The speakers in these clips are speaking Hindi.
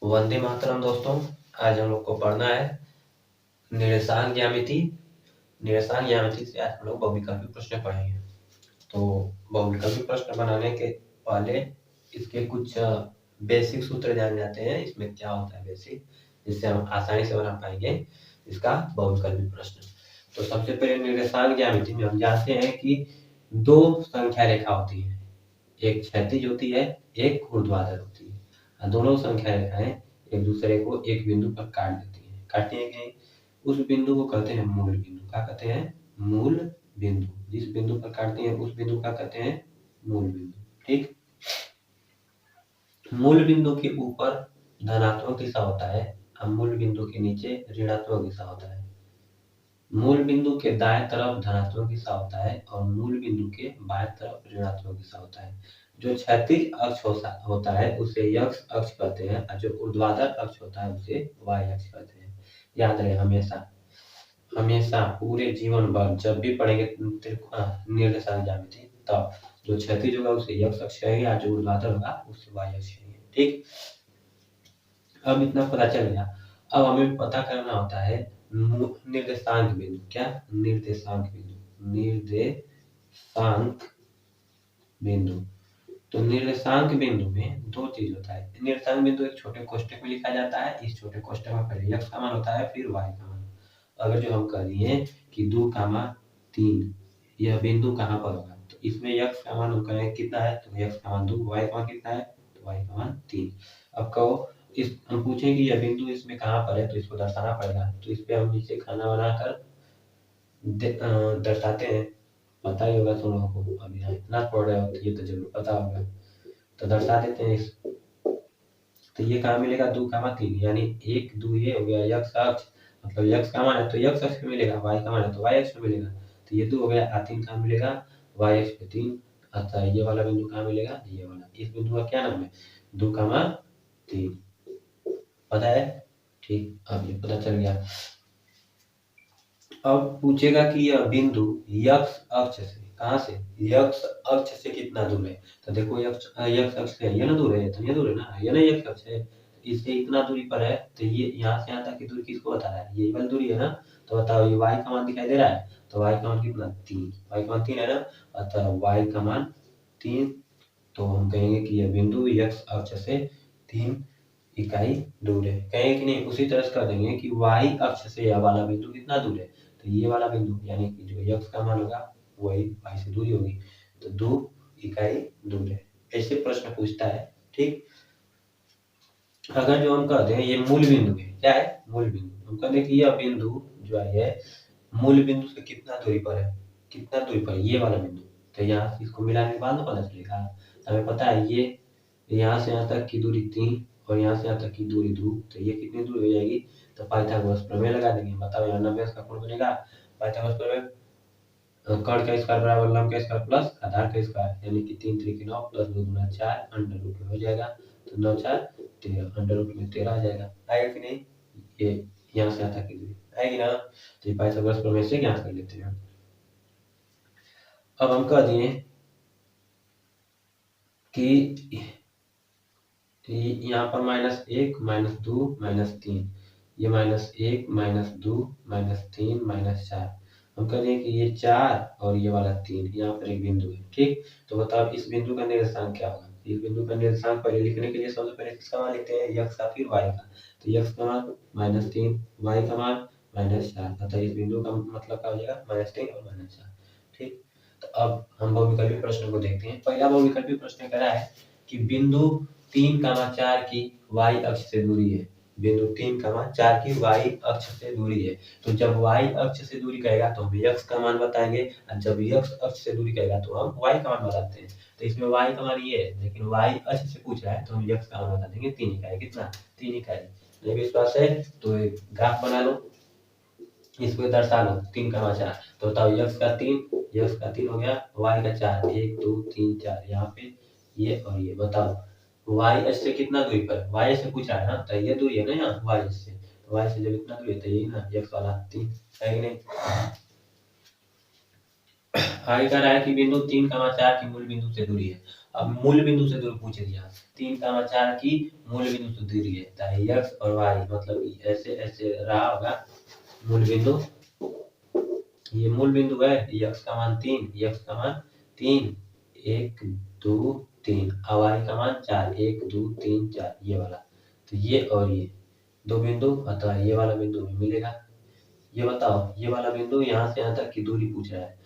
वंदे मातरम दोस्तों। आज हम लोग को पढ़ना है निर्देशांक ज्यामिति। निर्देशांक ज्यामिति से आज हम लोग बहुविकल्पी प्रश्न पढ़ेंगे। तो बहुविकल्पी प्रश्न बनाने के पहले इसके कुछ बेसिक सूत्र जान जाते हैं। इसमें क्या होता है बेसिक, जिससे हम आसानी से बना पाएंगे इसका बहुविकल्पी प्रश्न। तो सबसे पहले निर्देशांक ज्यामिति में हम जानते हैं कि दो संख्या रेखा होती है, एक क्षैतिज होती है, एक ऊर्ध्वाधर होती है। दोनों संख्या रेखाएं एक दूसरे को एक बिंदु पर काट देती हैं। काटती है कि उस बिंदु को कहते हैं मूल बिंदु। क्या कहते हैं? मूल बिंदु। जिस बिंदु पर काटती है उस बिंदु का कहते हैं मूल बिंदु। ठीक। मूल बिंदु के ऊपर धनात्मक दिशा होता है और मूल बिंदु के नीचे ऋणात्मक दिशा होता है। मूल बिंदु के दाएं तरफ धनात्मक दिशा होता है और मूल बिंदु के बाएं तरफ ऋणात्मक दिशा होता है। जो क्षैतिज अक्ष होता है उसे x अक्ष कहते हैं और जो ऊर्ध्वाधर अक्ष होता है उसे y अक्ष कहते हैं। याद रहे हमेशा हमेशा पूरे जीवन भर जब भी पढ़ेंगे निर्देशांक ज्यामिति, तब जो क्षैतिज होगा उसे x अक्ष कहेंगे और जो ऊर्ध्वाधर होगा उसे y अक्ष कहेंगे। ठीक। अब इतना पता चल गया। अब हमें पता करना होता है निर्देशांक बिंदु। क्या? निर्देशांक बिंदु। निर्देशांक बिंदु। तो निर्देशांक बिंदु में दो चीज होता है। निर्देशांक बिंदु एक छोटे कोष्ठक में लिखा जाता है। इस छोटे कोष्ठक में पहले x का मान होता है, फिर y का मान। अगर जो हम कह दिए कि 2, 3 यह बिंदु कहाँ पर होगा, तो इसमें x का मान हम कहेंगे कितना है, तो x का मान 2, y का मान कितना है, तो y का मान 3। अब कहो इस हम पूछें कि यह बिंदु इसमें कहाँ पर है, तो इसको दर्शाना पड़ेगा। तो इस पे हम नीचे खाना बनाकर दर्शाते हैं। पता ही होगा तुम लोगों को, अभी यहाँ इतना पढ़ रहे हो तो ये तो जरूर पता होगा। तो दर्शा देते हैं इस। तो ये कहाँ मिलेगा? 2, 3 यानी 1, 2 ये हो गया x अक्ष, मतलब x का मान है तो x अक्ष पे मिलेगा, y का मान है तो y अक्ष पे मिलेगा। तो ये 2 हो गया, 3 कहाँ मिलेगा? y अक्ष पे 3। अच्छा ये वाला बिंदु कहाँ मिलेगा? ये वाला। इस बिंदु का क्या नाम है? 2, 3। पता है? ठीक, अब ये पता चल गया। अब पूछेगा कि यह बिंदु x अक्ष से कहाँ से, x अक्ष से कितना दूर है। तो देखो x अक्ष से ये ना दूर है, तो ये दूर है ना, ये ना x अक्ष है, इससे इतना दूरी पर है। तो ये यहाँ से यहाँ तक की दूरी किसको बता रहा है? ये वाली दूरी है ना। तो बताओ ये y का मान दिखाई दे रहा है, तो y का मान कितना? 3। y का मान 3 है ना, अतः y का मान 3। तो हम कहेंगे कि यह बिंदु x अक्ष से 3 इकाई दूर है। कहेंगे कि नहीं? उसी तरह से कर देंगे कि y अक्ष से यह वाला बिंदु कितना दूर है, तो ये वाला बिंदु यानी कि जो x का मान होगा वही y से दूरी होगी, तो 2 इकाई दूर है। ऐसे प्रश्न पूछता है। ठीक। अगर जो हम कहते हैं ये मूल बिंदु है, क्या है? मूल बिंदु। हम कहते हैं कि यह बिंदु जो है मूल बिंदु से कितना दूरी पर है, कितना दूरी पर है ये वाला बिंदु। तो यहाँ से इसको मिलाने के बाद में पता चलेगा। हमें पता है ये यहाँ से यहाँ तक की दूरी 3 और यहाँ से यहाँ तक की दूरी 2, तो ये कितनी दूर हो जाएगी? तो पाइथागोरस प्रमेय लगा देंगे। बताओ यहाँ 90 का कोण बनेगा। पाइथागोरस प्रमेय, कर्ण का स्क्वायर बराबर लंब का स्क्वायर प्लस आधार का स्क्वायर, यानी कि 3 3 9 प्लस 2 गुना 4 अंडर रूट में हो जाएगा। तो 9 4 13 अंडर रूट में 13 आ जाएगा। आएगा कि नहीं? ये यहाँ से यहाँ तक की दूरी आएगी ना। तो ये पाइथागोरस प्रमेय से ज्ञात कर लेते हैं। अब हम कह दिए कि यहाँ पर -1 -2 -3, ये -1 -2 -3 -4। हम कह रहे हैं कि ये 4 और ये वाला 3 यहाँ पर एक बिंदु है। ठीक। तो बताओ इस बिंदु का निर्देशांक क्या होगा? इस बिंदु का निर्देशांक पहले लिखने के लिए सबसे पहले किसका मान लिखते हैं? x का, फिर y का। तो x का मान -3, y का मान -4, अतः इस बिंदु का मतलब क्या हो जाएगा? -3 और -4। ठीक। तो अब हम बहुविकल्पी प्रश्न को देखते हैं। पहला बहुविकल्पी प्रश्न कह रहा है कि बिंदु 3, 4 की y अक्ष से दूरी है। बिंदु 3, 4 की y अक्ष से दूरी है। तो जब y अक्ष से दूरी कहेगा तो हम x का मान बताएंगे, और जब x अक्ष से दूरी कहेगा तो हम y का मान बताते हैं। तो इसमें y का मान ये है, लेकिन y अक्ष से पूछ रहा है तो हम x का मान बता देंगे 3 इकाई। कितना? 3 इकाई। नहीं विश्वास है तो एक ग्राफ बना लो, इसको दर्शा लो। 3, 4 तो बताओ x का 3 हो गया, y का 4, 1 2 3 4 यहाँ पे ये और ये। बताओ y अक्ष से कितना दूरी पर? y अक्ष से पूछा है ना, तो ये दूरी है ना यहाँ y अक्ष से। तो y से जब इतना दूरी है तो यही ना x वाला 3 है कि नहीं। आगे कह रहा है कि बिंदु 3,4 की मूल बिंदु से दूरी है। अब मूल बिंदु से दूरी पूछ दिया। 3,4 की मूल बिंदु से दूरी है, चाहे x और y, मतलब ऐसे ऐसे रहा होगा मूल बिंदु। ये मूल बिंदु है, x का मान 3, x का मान 3, 1 2 3, और y का मान 4, 1 2 3 4, ये वाला। तो ये और ये दो बिंदु, अतः ये वाला बिंदु भी मिलेगा। ये बताओ, ये वाला बिंदु यहाँ से यहाँ तक की दूरी पूछ रहा है,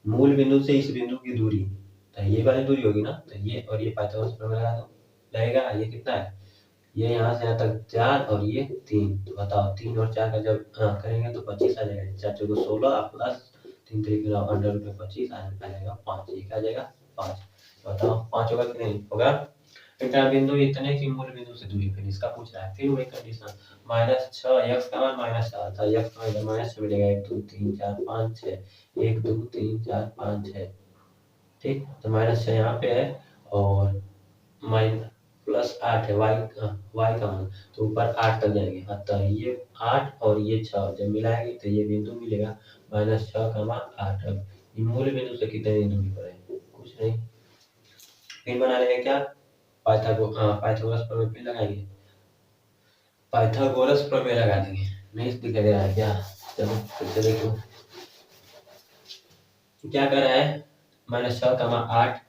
मूल बिंदु से इस बिंदु की दूरी, तो ये वाली दूरी होगी ना, तो ये और ये पाइथागोरस प्रमेय लगा दो, लगेगा। ये कितना है, ये यहाँ से यहाँ तक 4 और ये 3, तो बताओ 3 और 4 का जब करेंगे तो 25 आ जाएगा। 4 चौको 16 प्लस 3 तरीके अंडर रूट में 25 आ जाएगा 5, ये क्या आ जाएगा 5। बताओ 5 होगा कि नहीं होगा। फिर बिंदु इतने की मूल बिंदु से दूरी, फिर इसका पूछ रहा है, फिर वही कंडीशन -6, x का मान -4 था, x का इधर -6 मिलेगा, 1 2 3 4 5 6, 1 2 3 4 5 6, ठीक। तो -6 यहाँ पे है और +8 है y का मान, तो ऊपर 8 तक जाएंगे, अतः ये 8 और ये 6 जब मिलाएंगे तो ये बिंदु मिलेगा -6 का मान 8। अब ये मूल बिंदु से कितनी दूरी पर है, कुछ नहीं। फिर बना लेंगे क्या, पाइथागोरस प्रमेय पे लगाएंगे, पाइथागोरस प्रमेय लगा देंगे। नहीं दिखाई दे रहा है क्या, चलो फिर से देखो क्या कर रहा है, -6 का मान 8,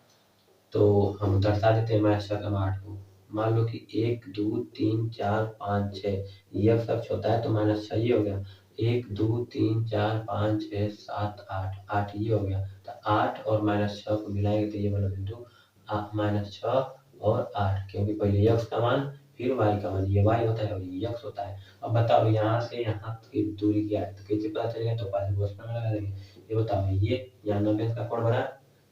तो हम दर्शा देते हैं -6 का मान 8 को। मान लो कि 1 2 3 4 5 6, ये अक्ष होता है तो -6 ये हो गया, 1 2 3 4 5 6 7 8, 8 ये हो गया, तो 8 और -6 को मिलाएंगे तो ये वाला बिंदु -6 और 8, क्योंकि पहले x का मान फिर y का मान, ये y होता है और ये x होता है। अब बताओ यहाँ से यहाँ की दूरी क्या है, तो कैसे पता चलेगा, तो पाइथागोरस प्रमेय लगा देंगे। ये बताओ, ये यहाँ 90 का कोण बना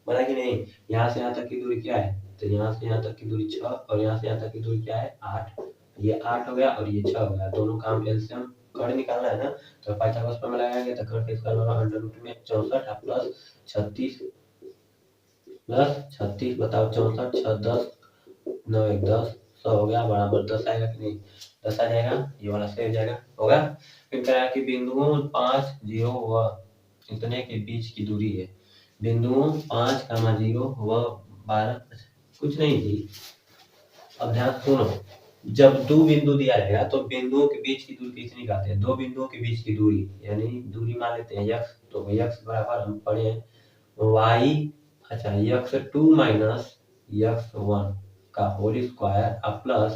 बना कि नहीं, यहाँ से यहाँ तक की दूरी क्या है, तो यहाँ से यहाँ तक की दूरी 6 और यहाँ से यहाँ तक की दूरी क्या है 8, ये 8 हो गया और ये 6 हो गया, दोनों काम एलसीएम कर निकालना है ना, तो पाइथागोरस प्रमेय लगाएंगे तो कर इसका अंडर रूट में 64 प्लस 36 बताओ 64 6 10 9 1 10, 100 हो गया, बराबर 10 आएगा कि नहीं, 10 आ जाएगा, ये वाला सही हो जाएगा, होगा। फिर कह रहा है कि बिंदुओं 5 0 व इतने के बीच की दूरी है, बिंदुओं 5, 0 व 12, कुछ नहीं जी। अब ध्यान सुनो, जब दो बिंदु दिया जाएगा तो बिंदुओं के बीच की दूरी कैसे निकालते हैं, दो बिंदुओं के बीच की दूरी, यानी दूरी मान लेते हैं x, तो x बराबर हम पढ़े हैं y, अच्छा x2 माइनस x1 का होल स्क्वायर प्लस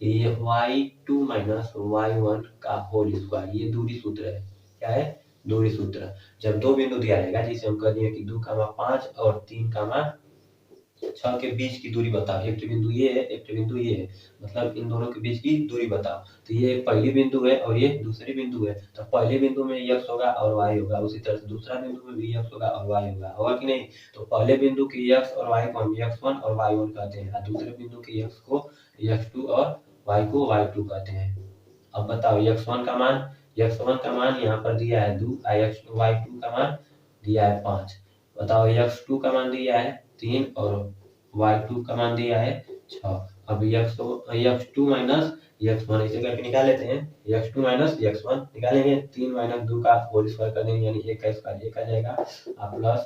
ये y2 माइनस y1 का होल स्क्वायर, ये दूरी सूत्र है। क्या है, दूरी सूत्र। जब दो बिंदु दिया जाएगा, जिसे हम कह दिए कि 2,5 और 3,6 के बीच की दूरी बताओ, एक बिंदु ये है, एक बिंदु ये है, मतलब इन दोनों के बीच की दूरी बताओ। तो ये पहली बिंदु है और ये दूसरी बिंदु है, तो पहले बिंदु में x होगा और y होगा, उसी तरह से दूसरा बिंदु में भी x होगा और y होगा, होगा कि नहीं। तो पहले बिंदु की x और y को हम x1 और y1 कहते हैं, और दूसरे बिंदु की x को x2 और y को y2 कहते हैं। अब बताओ x1 का मान यहाँ पर दिया है 2, y2 का मान दिया है 5, बताओ x2 का मान दिया है 3 और y2 का मान दिया है 6। अब x2 माइनस x1 इसे करके निकाल लेते हैं, x2 माइनस x1 निकालेंगे, 3 माइनस 2 का होल स्क्वायर कर देंगे, यानी 1 का स्क्वायर 1 आ जाएगा, प्लस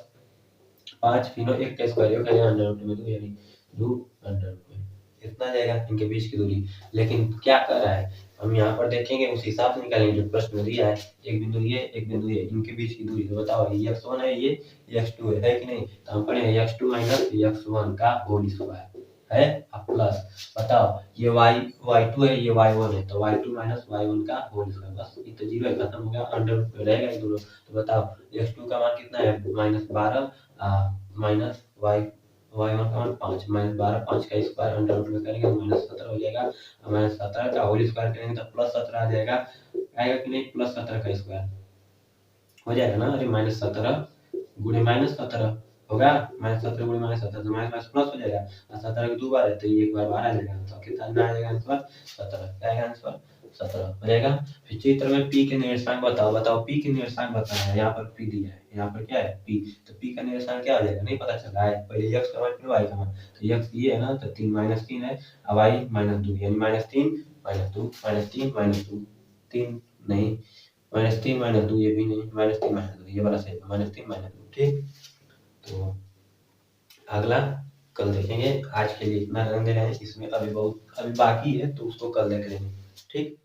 5 फिर 1 का स्क्वायर 1 आ जाएगा, अंडर रूट में 2 यानी 2 अंडर रूट में, इतना जाएगा इनके बीच की दूरी। लेकिन क्या कर रहा है, हम यहाँ पर देखेंगे उस हिसाब से निकालेंगे जो प्रश्न में दिया है, एक बिंदु ये एक बिंदु ये, इनके बीच की दूरी, तो बताओ ये x1 है ये x2 है कि नहीं, तो हम पढ़ेंगे x2 माइनस x1 का होल स्क्वायर है, अब प्लस बताओ ये y2 है ये y1 है, तो y2 माइनस y1 का होल स्क्वायर, बस ये तो जीरो है, खत्म हो गया, अंडर रूट में रहेगा ये दोनों। तो बताओ x2 का मान कितना है -12 माइनस y1 का मान 5, -12 5 का स्क्वायर अंडर रूट में करेंगे -17 हो जाएगा, -17 का होल स्क्वायर करेंगे तो +17 आ जाएगा, आएगा कि नहीं, +17 का स्क्वायर हो जाएगा ना, अरे -17 गुणे -17 होगा, -17 गुणे -17 तो माइनस प्लस हो जाएगा, और 17 की 2 बार है तो ये एक बार बाहर आ जाएगा, तो कितना आ जाएगा आंसर 17, क्या आएगा आंसर 17 हो जाएगा। फिर चित्र में p के निर्देशांक बताओ p के निर्देशांक बताना है, यहाँ पर p दिया है, यहाँ पर क्या है p, तो p का निर्देशांक क्या हो जाएगा, नहीं पता चल रहा है, पहले x का मान फिर y का मान, तो x ये है ना, तो 3 -3 है, अब y -2 यानी -3 -2 -3 -2 3 नहीं -3 -2 ये भी नहीं, -3 -2 ये वाला सही है, -3 -2 ठीक। तो अगला कल देखेंगे। आज के लिए इतना रहने दे रहे हैं, इसमें अभी बाकी है तो उसको कल देख लेंगे। ठीक।